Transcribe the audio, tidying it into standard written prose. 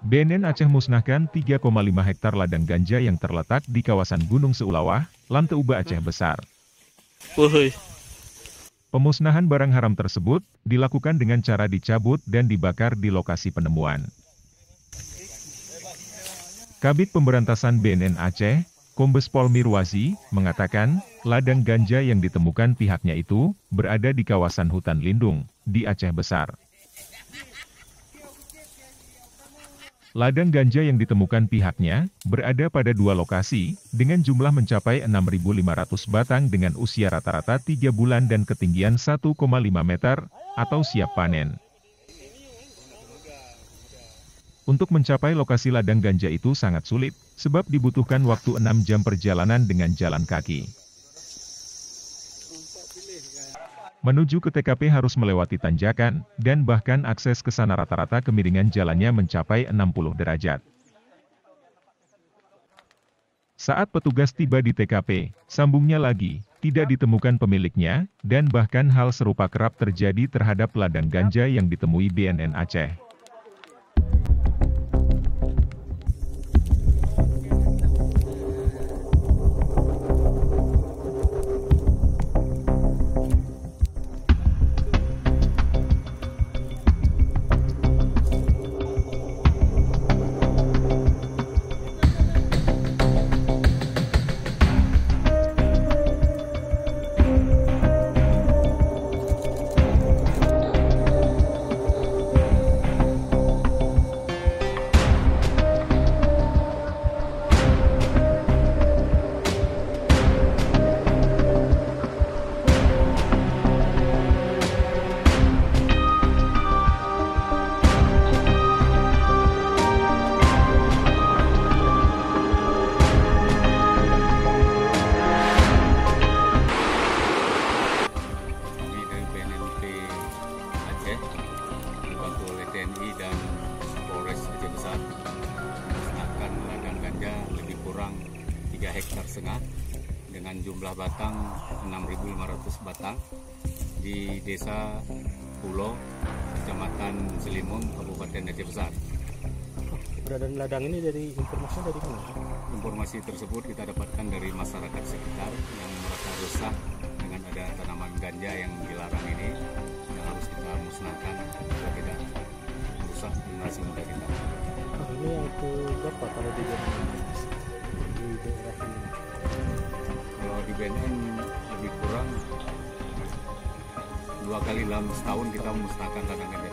BNN Aceh musnahkan 3,5 hektar ladang ganja yang terletak di kawasan Gunung Seulawah, Lanteuba Aceh Besar. Woi. Pemusnahan barang haram tersebut dilakukan dengan cara dicabut dan dibakar di lokasi penemuan. Kabid Pemberantasan BNN Aceh, Kombes Pol Mirwazi, mengatakan, ladang ganja yang ditemukan pihaknya itu berada di kawasan hutan lindung di Aceh Besar. Ladang ganja yang ditemukan pihaknya berada pada 2 lokasi, dengan jumlah mencapai 6.500 batang dengan usia rata-rata 3 bulan dan ketinggian 1,5 meter, atau siap panen. Untuk mencapai lokasi ladang ganja itu sangat sulit, sebab dibutuhkan waktu 6 jam perjalanan dengan jalan kaki. Menuju ke TKP harus melewati tanjakan, dan bahkan akses ke sana rata-rata kemiringan jalannya mencapai 60 derajat. Saat petugas tiba di TKP, sambungnya lagi, tidak ditemukan pemiliknya, dan bahkan hal serupa kerap terjadi terhadap ladang ganja yang ditemui BNN Aceh. Dibantu oleh TNI dan Polres Aceh Besar musnahkan ladang ganja lebih kurang 3,5 hektar dengan jumlah batang 6.500 batang di Desa Pulau, Kecamatan Selimun, Kabupaten Aceh Besar. Keberadaan ladang ini dari informasi dari mana? Informasi tersebut kita dapatkan dari masyarakat sekitar yang merasa resah dengan ada tanaman ganja yang dilarang ini, yang harus kita musnahkan agar tidak merusak generasi muda kita. Ini yang berapa kalau di daerah ini? Kalau di BNN lebih kurang 2 kali dalam setahun kita memusnahkan ladang ganja.